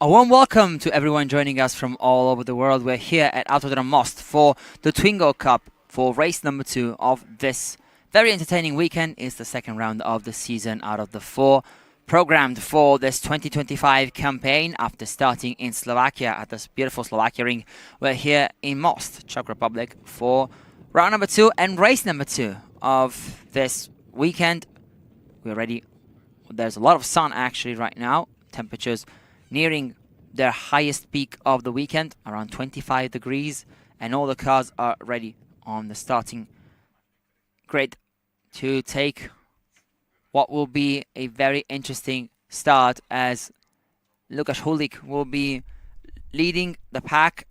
A warm welcome to everyone joining us from all over the world. We're here at Autodrom Most for the Twingo Cup for race number 2 of this very entertaining weekend. It's the second round of the season out of the 4 programmed for this 2025 campaign after starting in Slovakia at this beautiful Slovakia ring. We're here in Most, Czech Republic, for round number 2 and race number 2 of this weekend. We're ready. There's a lot of sun actually right now. Temperatures nearing their highest peak of the weekend, around 25 degrees, and all the cars are ready on the starting grid to take what will be a very interesting start, as Lukáš Hulik will be leading the pack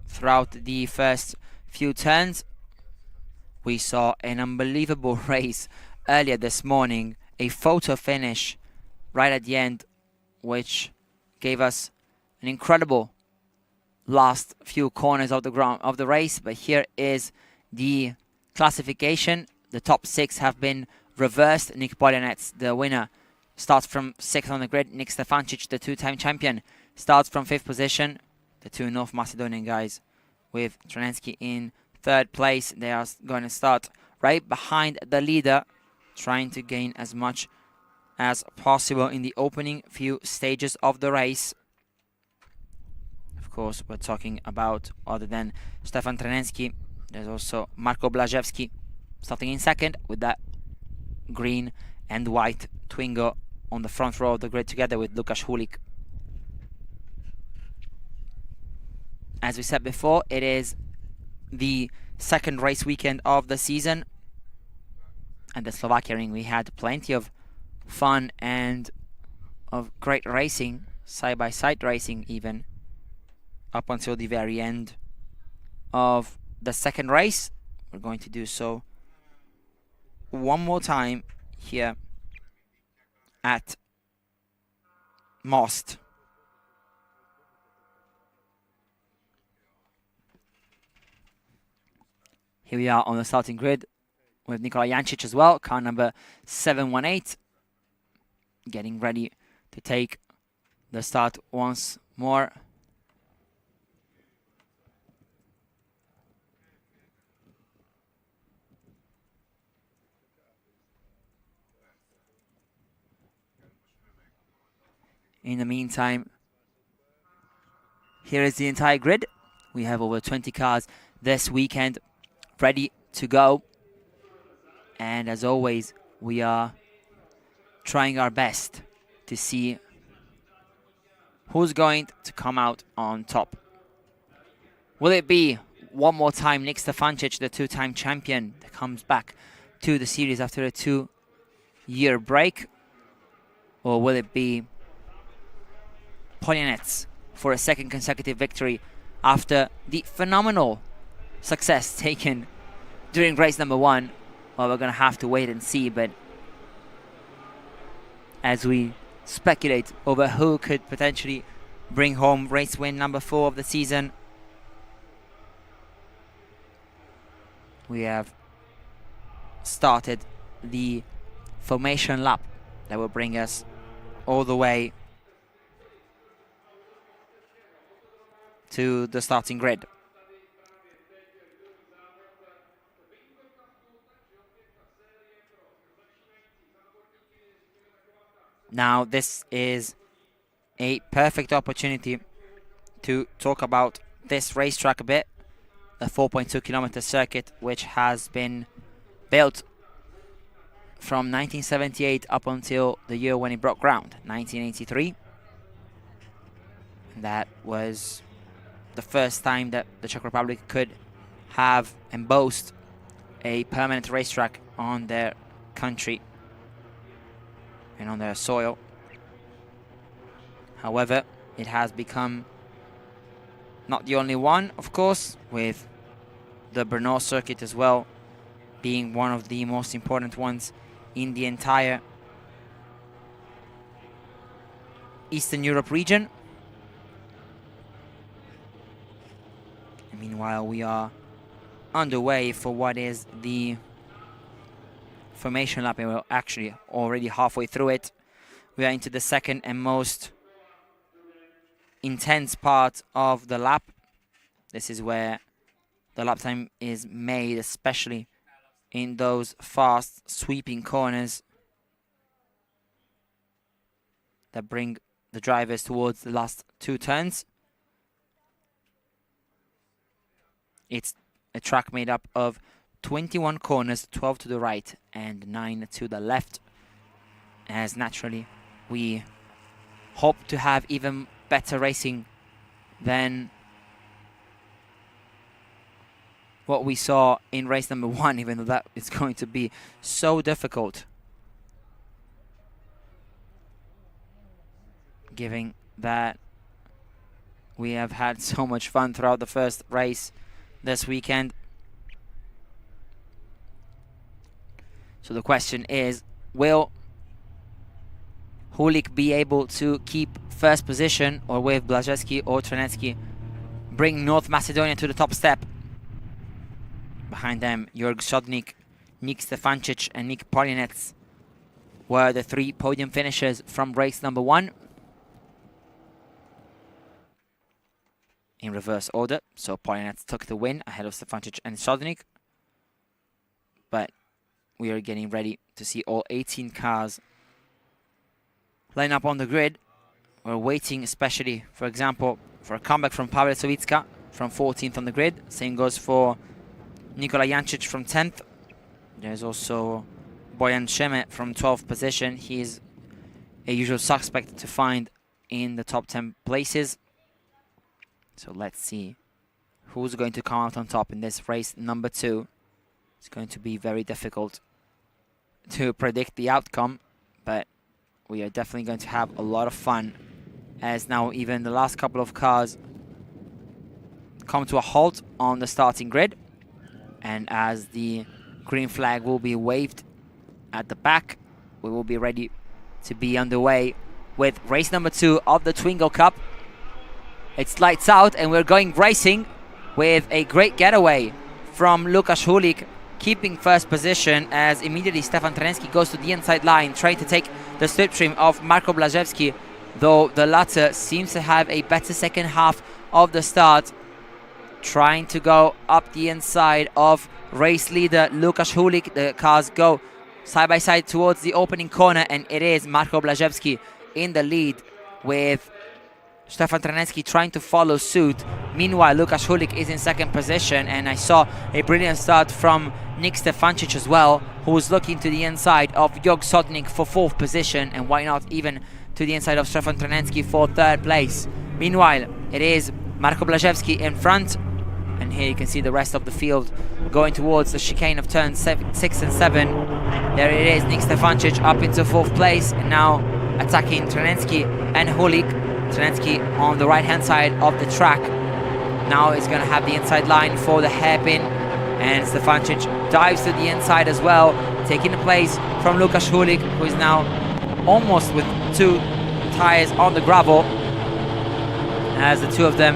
throughout the first few turns. We saw an unbelievable race earlier this morning, a photo finish right at the end, which gave us an incredible last few corners of the race. But here is the classification. The top 6 have been reversed. Nick Polianets, the winner, starts from 6th on the grid. Nick Stefancic, the 2-time champion, starts from 5th position. The 2 North Macedonian guys, with Trenensky in 3rd place, they are going to start right behind the leader, trying to gain as much as possible in the opening few stages of the race. Of course, we're talking about, other than Stefan Trenensky, there's also Marko Blaževski starting in 2nd with that green and white Twingo on the front row of the grid together with Lukáš Hulik. As we said before, it is the second race weekend of the season. At the Slovakia ring, we had plenty of fun and of great racing, side-by-side racing even, up until the very end of the second race. We're going to do so one more time here at Most. Here we are on the starting grid with Nikola Jancic as well, car number 718, getting ready to take the start once more. In the meantime, here is the entire grid. We have over 20 cars this weekend ready to go. And as always, we are trying our best to see who's going to come out on top. Will it be one more time Nick Stefancic, the 2-time champion, that comes back to the series after a 2-year break? Or will it be Polianets for a second consecutive victory after the phenomenal success taken during race number 1? Well, we're going to have to wait and see, but as we speculate over who could potentially bring home race win number 4 of the season, we have started the formation lap that will bring us all the way to the starting grid. Now, this is a perfect opportunity to talk about this racetrack a bit. The 4.2 kilometer circuit, which has been built from 1978 up until the year when it broke ground, 1983. That was the first time that the Czech Republic could have and boast a permanent racetrack on their country and on their soil. However, it has become not the only one, of course, with the Brno circuit as well being one of the most important ones in the entire Eastern Europe region. And meanwhile, we are underway for what is the formation lap, and we're actually already halfway through it. We are into the second and most intense part of the lap. This is where the lap time is made, especially in those fast sweeping corners that bring the drivers towards the last 2 turns. It's a track made up of 21 corners, 12 to the right and 9 to the left, as naturally we hope to have even better racing than what we saw in race number 1, even though that is going to be so difficult, given that we have had so much fun throughout the first race this weekend. So the question is, will Hulik be able to keep first position, or with Blazewski or Tranecki bring North Macedonia to the top step? Behind them, Jurg Sodnik, Nick Stefancic and Nick Polinets were the 3 podium finishers from race number 1. In reverse order, so Polinets took the win ahead of Stefancic and Sodnik. But we are getting ready to see all 18 cars line up on the grid. We're waiting especially, for example, for a comeback from Pavel Savicka from 14th on the grid. Same goes for Nikola Jancic from 10th. There's also Bojan Šeme from 12th position. He is a usual suspect to find in the top 10 places. So let's see who's going to come out on top in this race number 2. It's going to be very difficult to predict the outcome, but we are definitely going to have a lot of fun, as now even the last couple of cars come to a halt on the starting grid, and as the green flag will be waved at the back, we will be ready to be underway with race number 2 of the Twingo Cup. It's lights out and we're going racing with a great getaway from Lukasz Hulik, keeping first position, as immediately Stefan Tranecki goes to the inside line, trying to take the slipstream of Marko Blazewski, though the latter seems to have a better second half of the start, trying to go up the inside of race leader Lukasz Hulik. The cars go side by side towards the opening corner, and it is Marko Blazewski in the lead, with Stefan Tranecki trying to follow suit. Meanwhile, Lukasz Hulik is in second position, and I saw a brilliant start from Nick Stefancic as well, who was looking to the inside of Jörg Sodnik for 4th position, and why not even to the inside of Stefan Tranecki for 3rd place. Meanwhile, it is Marko Blazewski in front, and here you can see the rest of the field going towards the chicane of turns 6 and 7. There it is, Nick Stefancic up into 4th place, and now attacking Tranecki and Hulik. Tranecki on the right-hand side of the track. Now is going to have the inside line for the hairpin, and Stefancic dives to the inside as well, taking the place from Lukasz Hulik, who is now almost with 2 tires on the gravel, as the 2 of them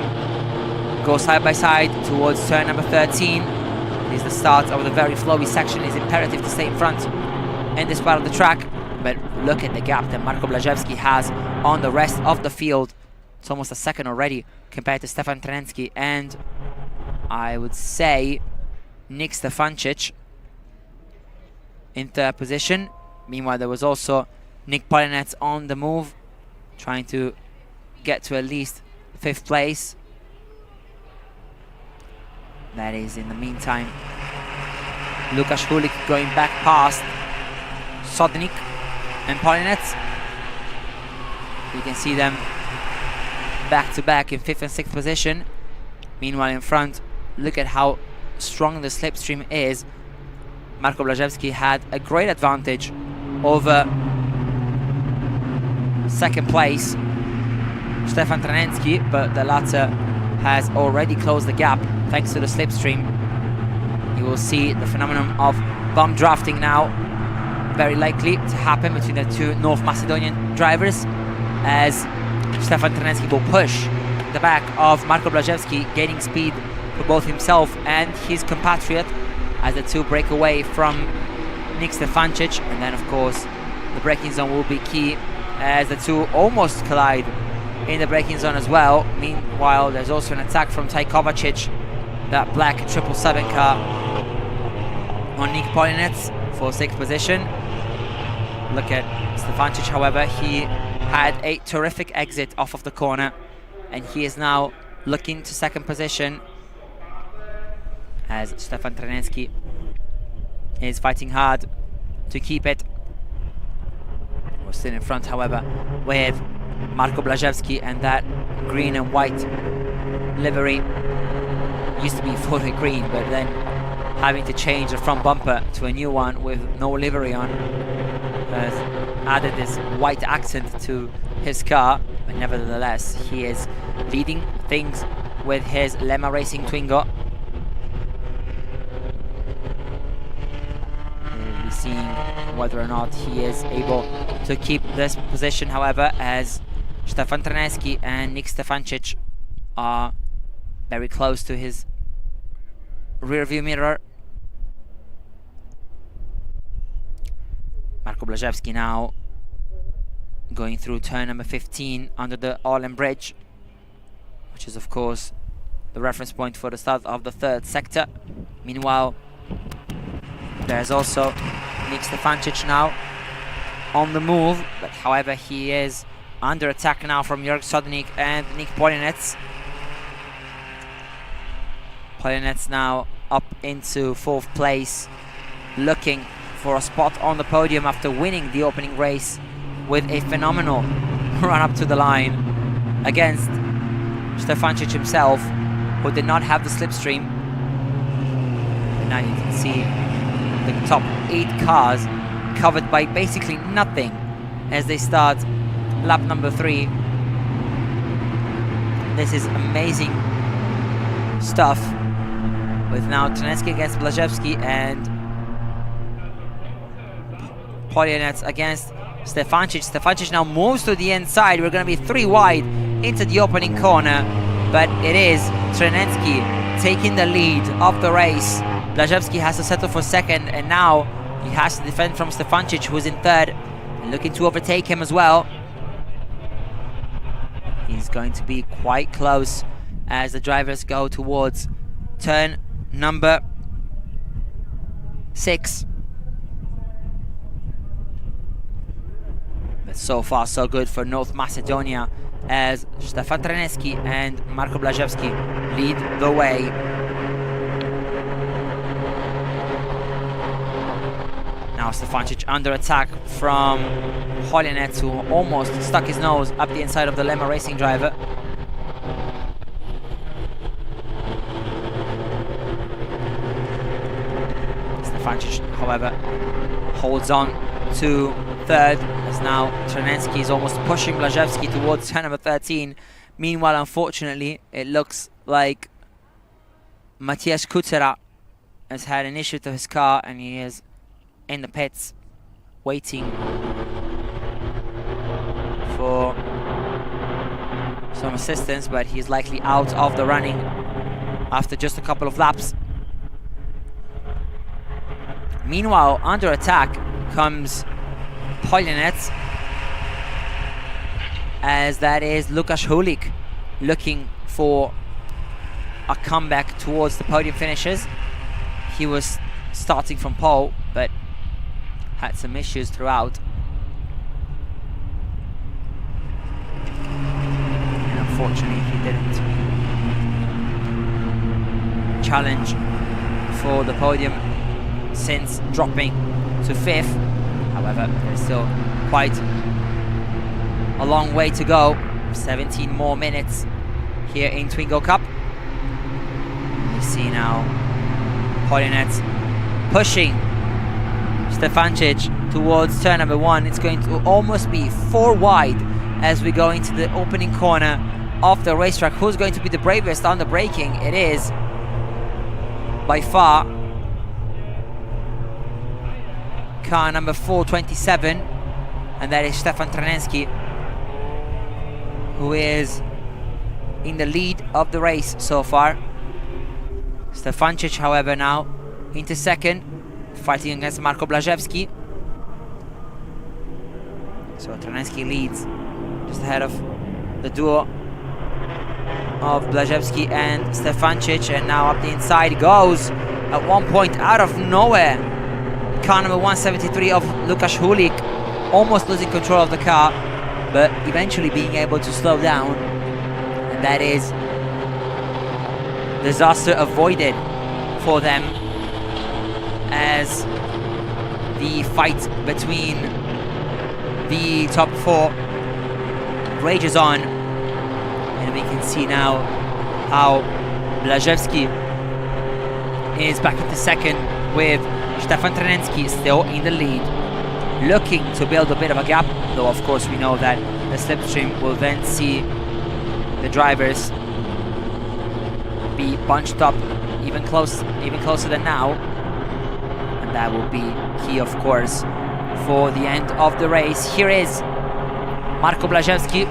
go side by side towards turn number 13. It is the start of the very flowy section. It is imperative to stay in front in this part of the track, but look at the gap that Marko Blazewski has on the rest of the field. It's almost a second already compared to Stefan Tranecki, and I would say Nick Stefancic in 3rd position. Meanwhile, there was also Nick Polinets on the move, trying to get to at least 5th place. That is, in the meantime, Lukasz Hulik going back past Sodnik and Polinets. You can see them back to back in 5th and 6th position. Meanwhile, in front, look at how strong the slipstream is. Marko Blazewski had a great advantage over 2nd place Stefan Tranecki, but the latter has already closed the gap thanks to the slipstream. You will see the phenomenon of bump drafting now very likely to happen between the 2 North Macedonian drivers, as Stefan Tranecki will push the back of Marko Blazewski, gaining speed for both himself and his compatriot, as the 2 break away from Nick Stefancic. And then, of course, the braking zone will be key, as the 2 almost collide in the braking zone as well. Meanwhile, there's also an attack from Taj Kovacic, that black 777 car, on Nick Polinets for 6th position. Look at Stefancic, however, he had a terrific exit off of the corner, and he is now looking to 2nd position as Stefan Trenecki is fighting hard to keep it. We're still in front, however, with Marko Blaževski, and that green and white livery used to be fully green, but then having to change the front bumper to a new one with no livery on has added this white accent to his car. But nevertheless, he is leading things with his Lemma Racing Twingo. We'll be seeing whether or not he is able to keep this position, however, as Stefan Trenecki and Nick Stefancic are very close to his rear view mirror. Marko Blaževski now going through turn number 15 under the Orlen Bridge, which is of course the reference point for the start of the 3rd sector. Meanwhile, there's also Nick Stefancic now on the move, but however he is under attack now from Jörg Sodnik and Nick Polinets. Polinets now up into 4th place, looking for a spot on the podium after winning the opening race with a phenomenal run up to the line against Stefancic himself, who did not have the slipstream. And now you can see the top 8 cars covered by basically nothing as they start lap number 3. This is amazing stuff, with now Trenecki against Blaževski and Polinets against Stefancic. Stefancic now moves to the inside. We're going to be 3 wide into the opening corner, but it is Trenecki taking the lead of the race. Blaževski has to settle for 2nd, and now he has to defend from Stefancic, who's in 3rd, and looking to overtake him as well. He's going to be quite close as the drivers go towards turn number 6. But so far so good for North Macedonia, as Stefan Trenecki and Marko Blaževski lead the way. Now Stefancic under attack from Polinets, who almost stuck his nose up the inside of the Lemma Racing driver. Stefancic, however, holds on to 3rd, as now Trenecki is almost pushing Blaževski towards turn number 13. Meanwhile, unfortunately, it looks like Matthias Kucera has had an issue to his car, and he is in the pits waiting for some assistance, but he's likely out of the running after just a couple of laps. Meanwhile, under attack comes Polinets, as that is Lukasz Hulik looking for a comeback towards the podium finishes. He was starting from pole, but had some issues throughout. And unfortunately, he didn't challenge for the podium since dropping to 5th. However, there's still quite a long way to go. 17 more minutes here in Twingo Cup. We see now Polinets pushing Stefancic towards turn number 1. It's going to almost be 4 wide as we go into the opening corner of the racetrack. Who's going to be the bravest on the braking? It is by far car number 427, and that is Stefan Trenecki, who is in the lead of the race so far. Stefancic, however, now into 2nd, fighting against Marko Blaževski. So Trenecki leads just ahead of the duo of Blaževski and Stefancic, and now up the inside goes at one point out of nowhere. Car number 173 of Lukasz Hulik, almost losing control of the car, but eventually being able to slow down, and that is disaster avoided for them as the fight between the top four rages on. And we can see now how Blaževski is back into second, with Stefan Trenenski still in the lead, looking to build a bit of a gap, though of course we know that the slipstream will then see the drivers be bunched up even closer than now, and that will be key, of course, for the end of the race. Here is Marko Blaževski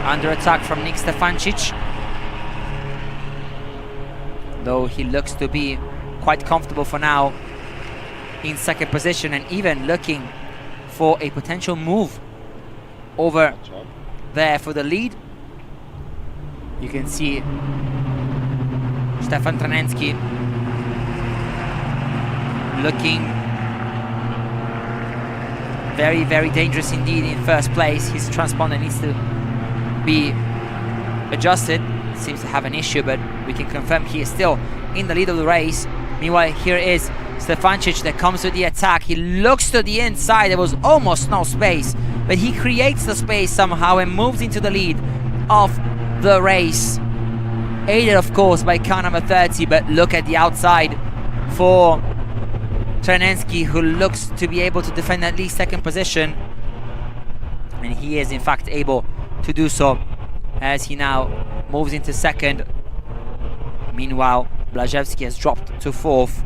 under attack from Nick Stefancic, though he looks to be quite comfortable for now in second position, and even looking for a potential move over there for the lead. You can see Stefan Trenenski looking very, very dangerous indeed in first place. His transponder needs to be adjusted. Seems to have an issue, but we can confirm he is still in the lead of the race. Meanwhile, here is Stefancic that comes with the attack. He looks to the inside. There was almost no space, but he creates the space somehow and moves into the lead of the race, aided of course by car number 30. But look at the outside for Trenenski, who looks to be able to defend at least second position, and he is in fact able to do so as he now moves into second. Meanwhile, Blaževski has dropped to fourth.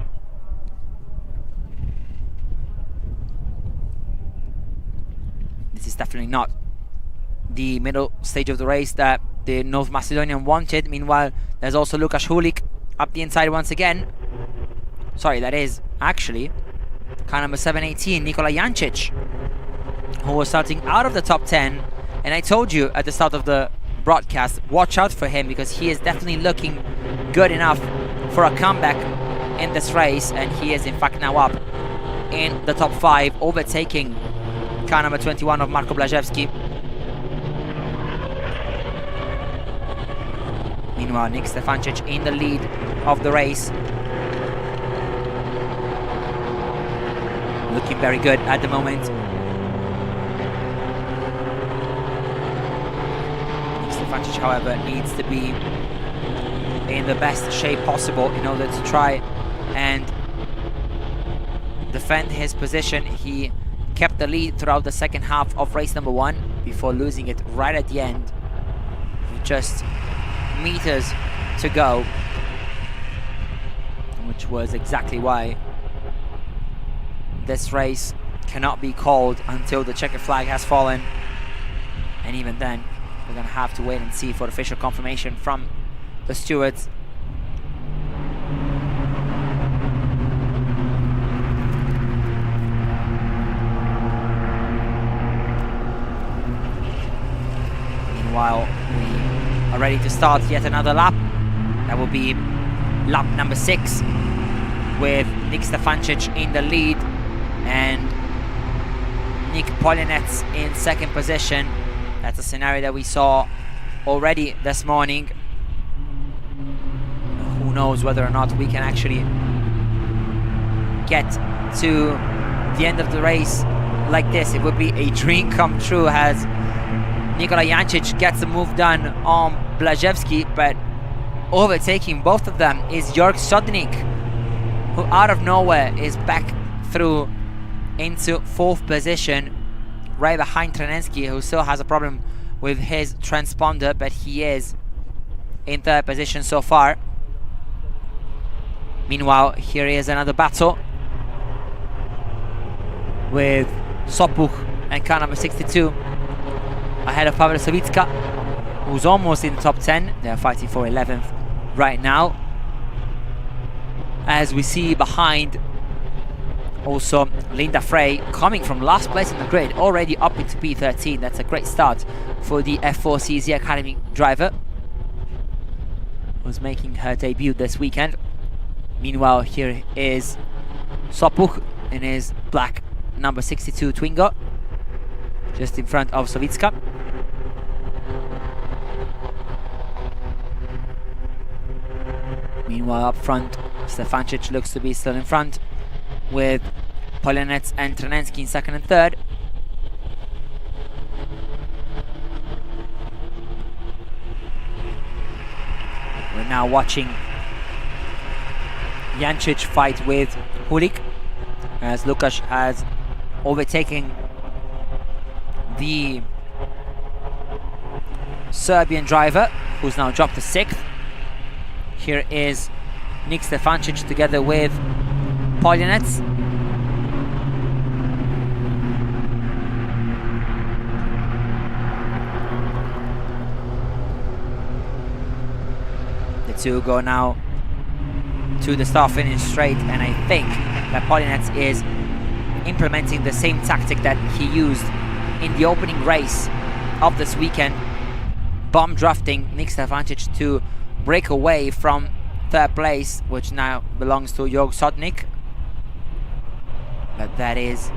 This is definitely not the middle stage of the race that the North Macedonian wanted. Meanwhile, there's also Lukasz Hulik up the inside once again. Sorry, that is actually car number 718, Nikola Jancic, who was starting out of the top 10. And I told you at the start of the broadcast, watch out for him, because he is definitely looking good enough for a comeback in this race. And he is in fact now up in the top 5, overtaking car number 21 of Marko Blaževski. Meanwhile, Nick Stefancic in the lead of the race, looking very good at the moment. Nick Stefancic, however, needs to be in the best shape possible in order to try and defend his position. He kept the lead throughout the second half of race number 1 before losing it right at the end, with just meters to go, which was exactly why this race cannot be called until the checkered flag has fallen. And even then, we're gonna have to wait and see for official confirmation from the stewards. Meanwhile, we are ready to start yet another lap. That will be lap number 6, with Nick Stefancic in the lead and Nick Polinets in second position. That's a scenario that we saw already this morning. Who knows whether or not we can actually get to the end of the race like this. It would be a dream come true, as Nikola Jancic gets the move done on Blaževski, but overtaking both of them is Jörg Sodnik, who out of nowhere is back through into fourth position, right behind Trenenski, who still has a problem with his transponder, but he is in third position so far. Meanwhile, here is another battle with Sopuch and car number 62 ahead of Pavel Savicka, who's almost in the top 10. They're fighting for 11th right now, as we see behind Also, Linda Frey coming from last place in the grid, already up into P13. That's a great start for the F4CZ Academy driver, who's making her debut this weekend. Meanwhile, here is Sopuch in his black number 62 Twingo, just in front of Savitska. Meanwhile, up front, Stefancic looks to be still in front, with Polianec and Trenensky in second and third. We're now watching Jancic fight with Hulik, as Lukas has overtaken the Serbian driver, who's now dropped to 6th. Here is Nick Stefancic together with Polianec. The two go now to the start finish straight, and I think that Polianec is implementing the same tactic that he used in the opening race of this weekend, bomb drafting Nick Stefancic to break away from third place, which now belongs to Jörg Sodnik. But that is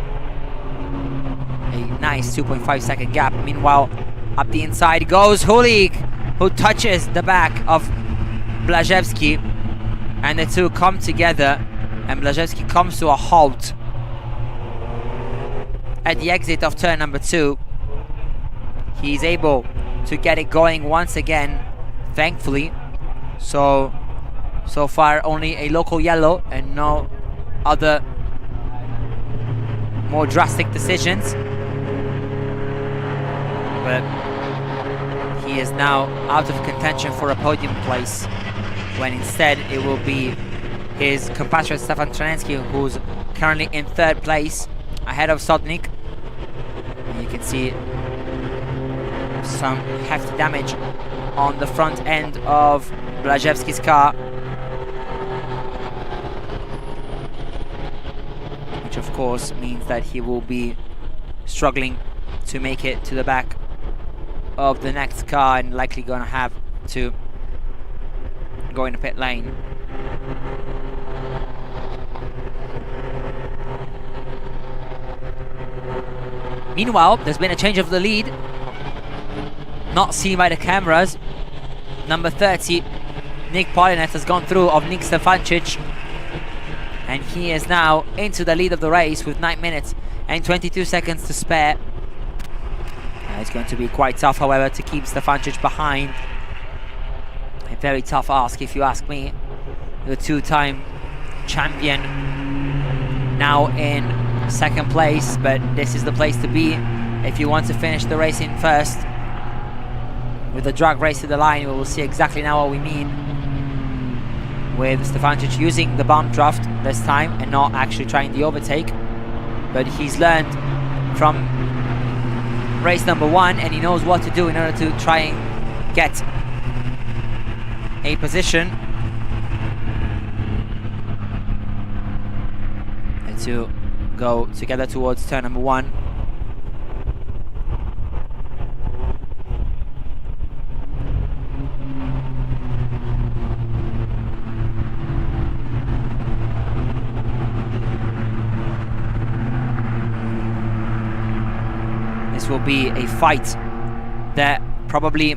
a nice 2.5 second gap. Meanwhile, up the inside goes Hulik, who touches the back of Blazewski, and the two come together, and Blazewski comes to a halt at the exit of turn number 2. He's able to get it going once again, thankfully. So far only a local yellow and no other more drastic decisions. But he is now out of contention for a podium place, when instead it will be his compatriot Stefan Trenensky, who's currently in third place ahead of Sodnik. And you can see some hefty damage on the front end of Blazewski's car, which of course means that he will be struggling to make it to the back of the next car, and likely gonna have to go in the pit lane. Meanwhile, there's been a change of the lead, not seen by the cameras. Number 30, Nick Polianec, has gone through of Nick Stefancic, and he is now into the lead of the race with 9 minutes and 22 seconds to spare. It's going to be quite tough, however, to keep Stefancic behind. A very tough ask, if you ask me. The two-time champion now in second place, but this is the place to be if you want to finish the race in first. With the drag race to the line, we will see exactly now what we mean, with Stefancic using the bomb draft this time and not actually trying the overtake. But he's learned from race number 1, and he knows what to do in order to try and get a position. And to go together towards turn number 1. This will be a fight that probably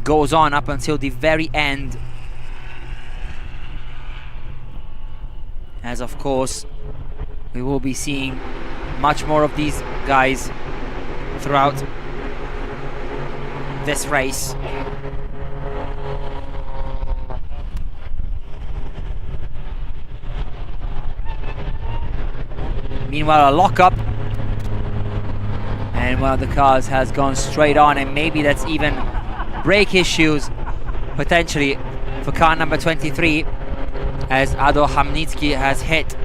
goes on up until the very end, as of course we will be seeing much more of these guys throughout this race. Meanwhile, a lockup, and one of the cars has gone straight on, and maybe that's even brake issues potentially for car number 23, as Ado Hamnitsky has hit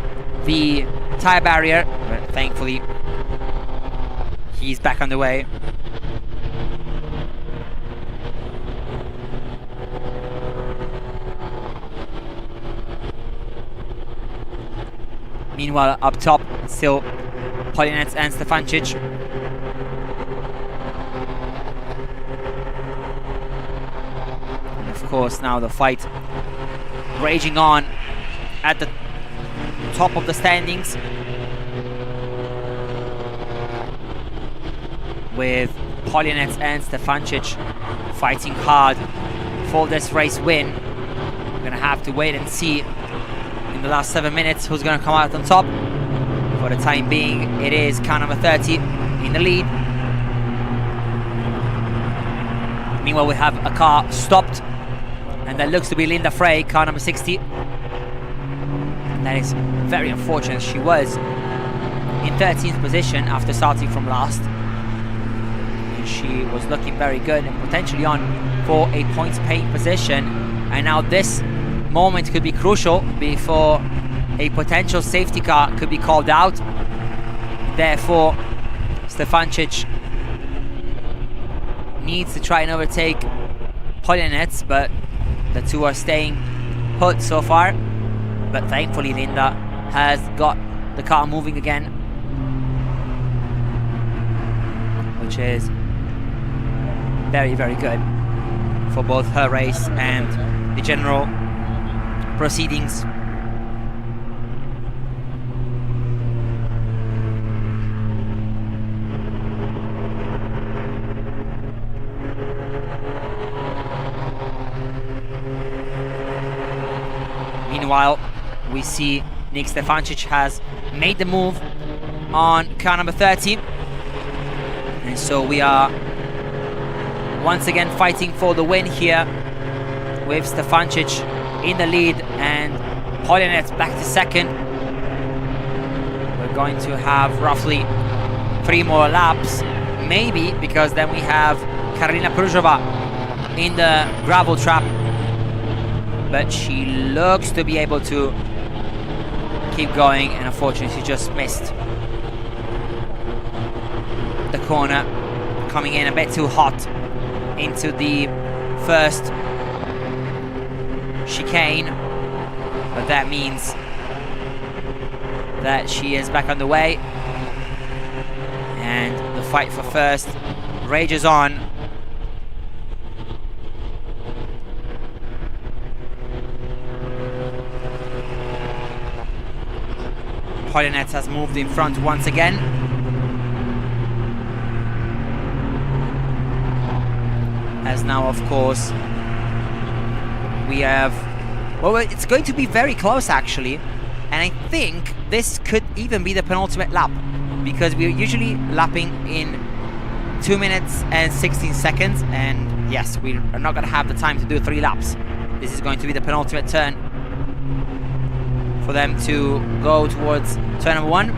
the tire barrier, but thankfully he's back on the way. Meanwhile, up top, still Polinets and Stefancic. And of course, now the fight raging on at the top of the standings, with Polinets and Stefancic fighting hard for this race win. We're gonna have to wait and see in the last 7 minutes who's gonna come out on top. For the time being, it is car number 30 in the lead. Meanwhile, we have a car stopped, and that looks to be Linda Frey, car number 60. And that is very unfortunate. She was in 13th position after starting from last. And she was looking very good and potentially on for a points paying position. And now this moment could be crucial before a potential safety car could be called out. Therefore, Stefancic needs to try and overtake Polinets, but the two are staying put so far. But thankfully, Linda has got the car moving again, which is very, very good for both her race and the general proceedings. Meanwhile, we see Nick Stefancic has made the move on car number 30. And so we are once again fighting for the win here, with Stefancic in the lead and Polinets back to second. We're going to have roughly 3 more laps, maybe, because then we have Karolina Pruzhova in the gravel trap. But she looks to be able to keep going, and unfortunately she just missed the corner, coming in a bit too hot into the first chicane. But that means that she is back on the way, and the fight for first rages on. Polinets has moved in front once again. As now, of course, we have... Well, it's going to be very close, actually. And I think this could even be the penultimate lap, because we're usually lapping in 2 minutes and 16 seconds. And yes, we are not going to have the time to do 3 laps. This is going to be the penultimate turn for them to go towards turn number 1.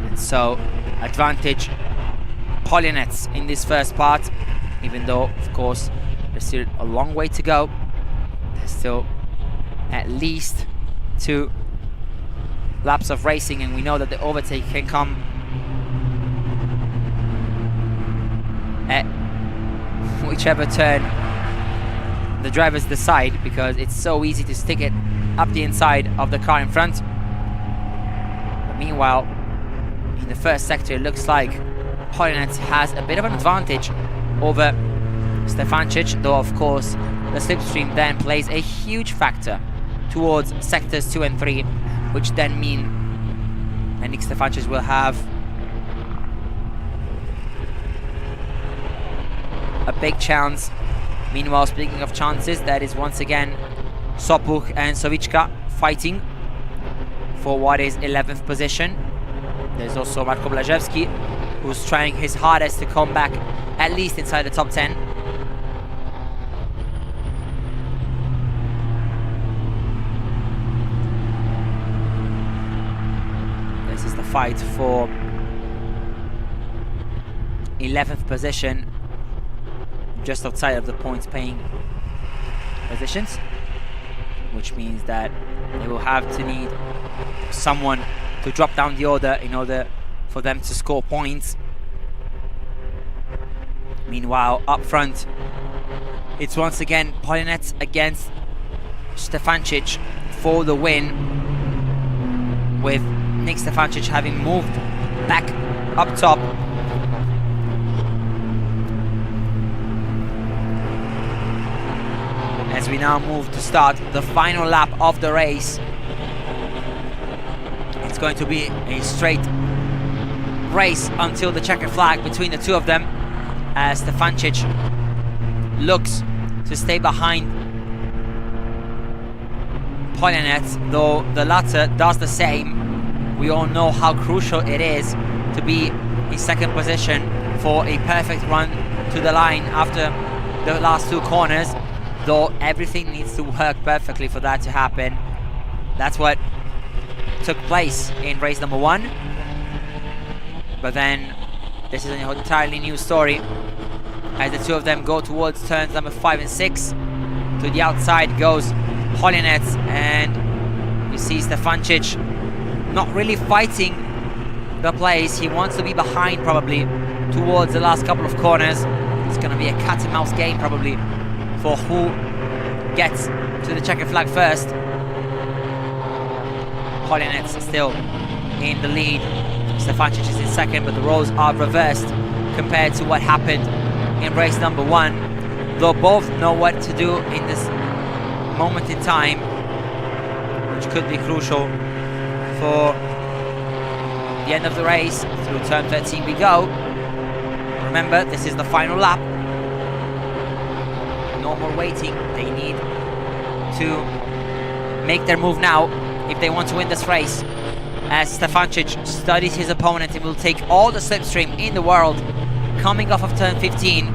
And so, advantage Polinets in this first part, even though, of course, there's still a long way to go. There's still at least 2 laps of racing, and we know that the overtake can come at whichever turn the drivers decide, because it's so easy to stick it up the inside of the car in front. But meanwhile, in the first sector, it looks like Polinets has a bit of an advantage over Stefancic, though of course the slipstream then plays a huge factor towards sectors 2 and 3, which then mean that Nick Stefancic will have a big chance. Meanwhile, speaking of chances, that is once again Sopuch and Sovichka fighting for what is 11th position. There's also Marko Blaževski, who's trying his hardest to come back at least inside the top 10. This is the fight for 11th position, just outside of the points paying positions, which means that they will have to need someone to drop down the order in order for them to score points. Meanwhile, up front, it's once again Polinets against Stefancic for the win, with Nick Stefancic having moved back up top. As we now move to start the final lap of the race. It's going to be a straight race until the checkered flag between the two of them, as Stefancic looks to stay behind Polianets, though the latter does the same. We all know how crucial it is to be in second position for a perfect run to the line after the last two corners, though everything needs to work perfectly for that to happen. That's what took place in race number 1. But then this is an entirely new story, as the two of them go towards turns number 5 and 6. To the outside goes Polianets, and you see Stefancic not really fighting the place. He wants to be behind probably towards the last couple of corners. It's going to be a cat and mouse game probably for who gets to the checkered flag first. Polianets still in the lead. Stefancic is in second, but the roles are reversed compared to what happened in race number 1. Though both know what to do in this moment in time, which could be crucial for the end of the race. Through turn 13 we go. Remember, this is the final lap. No more waiting. They need to make their move now if they want to win this race, as Stefancic studies his opponent and will take all the slipstream in the world coming off of turn 15,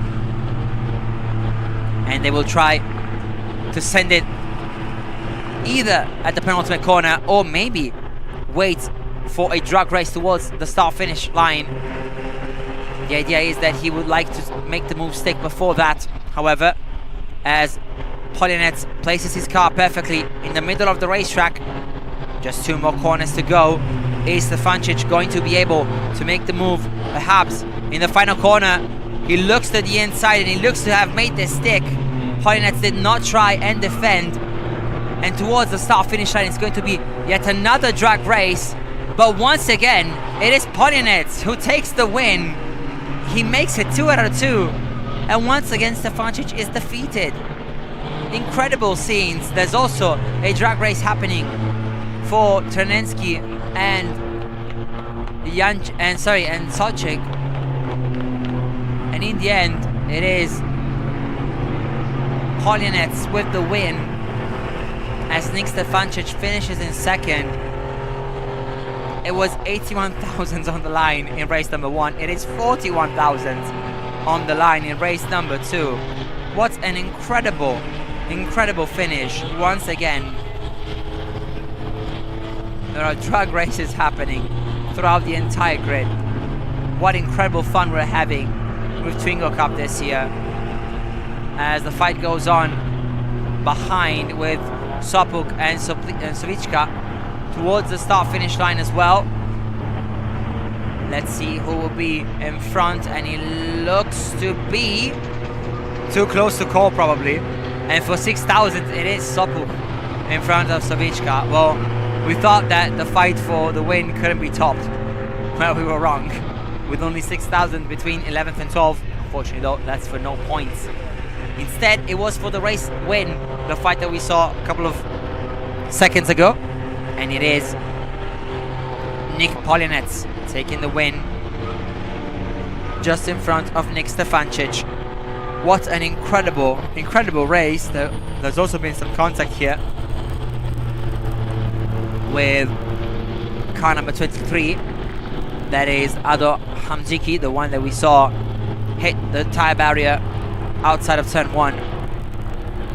and they will try to send it either at the penultimate corner or maybe wait for a drag race towards the start-finish line. The idea is that he would like to make the move stick before that. However, as Polianets places his car perfectly in the middle of the racetrack, just 2 more corners to go. Is Stefancic going to be able to make the move? Perhaps in the final corner. He looks to the inside and he looks to have made this stick. Polianets did not try and defend. And towards the start-finish line, it's going to be yet another drag race. But once again, it is Polianets who takes the win. He makes it 2 out of 2. And once again, Stefancic is defeated. Incredible scenes. There's also a drag race happening for Ternensky and Solchik, and in the end it is Polianets with the win, as Nick Stefancic finishes in second. It was 81,000 on the line in race number 1. It is 41,000 on the line in race number 2. What an incredible finish once again. There are drag races happening throughout the entire grid. What incredible fun we're having with Twingo Cup this year, as the fight goes on behind with Sopuk and Savicka towards the start-finish line as well. Let's see who will be in front, and he looks to be too close to call probably. And for 6,000 it is Sopuk in front of Savicka. Well, we thought that the fight for the win couldn't be topped. Well, we were wrong. With only 6,000 between 11th and 12th. Unfortunately though, that's for no points. Instead, it was for the race win, the fight that we saw a couple of seconds ago. And it is Nick Polianets taking the win, just in front of Nick Stefancic. What an incredible race. There's also been some contact here with car number 23, that is Ado Hamziki, the one that we saw hit the tire barrier outside of turn 1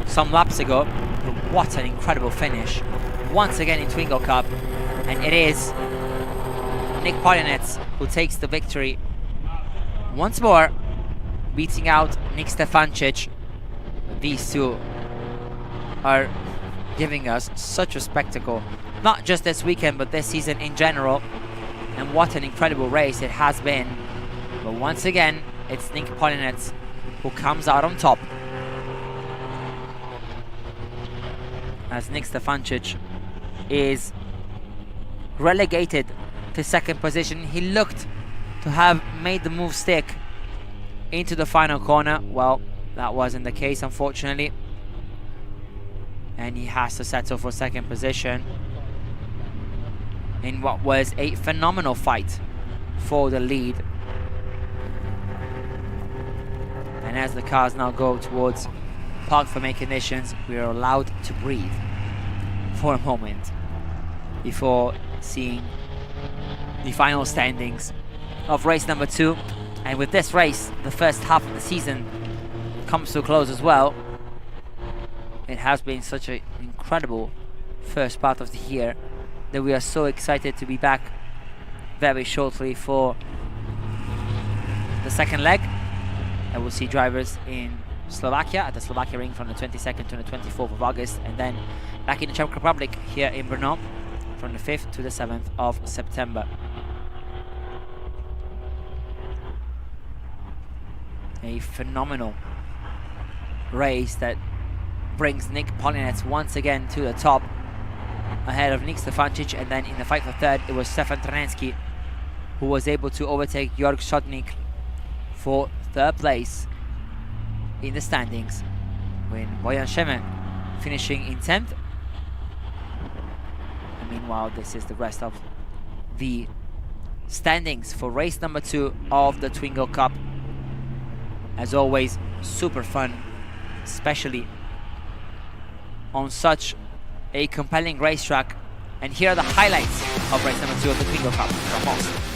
some laps ago. But what an incredible finish once again in Twingo Cup, and it is Nick Polianets who takes the victory once more, beating out Nick Stefancic. These two are giving us such a spectacle, not just this weekend but this season in general. And what an incredible race it has been. But once again, it's Nick Polianets who comes out on top, as Nick Stefancic is relegated to second position. He looked to have made the move stick into the final corner. Well, that wasn't the case, unfortunately, and he has to settle for second position in what was a phenomenal fight for the lead. And as the cars now go towards park forming conditions, we are allowed to breathe for a moment before seeing the final standings of race number 2. And with this race, the first half of the season comes to a close as well. It has been such an incredible first part of the year that we are so excited to be back very shortly for the second leg. And we'll see drivers in Slovakia at the Slovakia ring from the 22nd to the 24th of August, and then back in the Czech Republic here in Brno from the 5th to the 7th of September. A phenomenal race that brings Nick Polinets once again to the top ahead of Nick Stefancic, and then in the fight for third it was Stefan Trenetsky who was able to overtake Jörg Schotnik for third place in the standings, with Bojan Šemen finishing in 10th. And meanwhile, this is the rest of the standings for race number 2 of the Twingo Cup. As always, super fun, especially on such a compelling racetrack. And here are the highlights of race number 2 of the Twingo Cup from Most.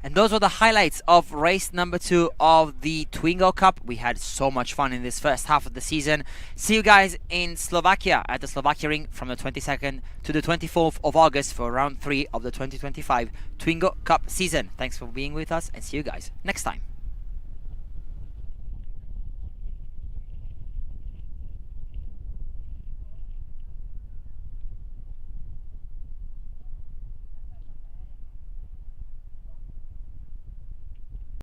And those were the highlights of race number 2 of the Twingo Cup. We had so much fun in this first half of the season. See you guys in Slovakia at the Slovakia ring from the 22nd to the 24th of August for round 3 of the 2025 Twingo Cup season. Thanks for being with us, and see you guys next time.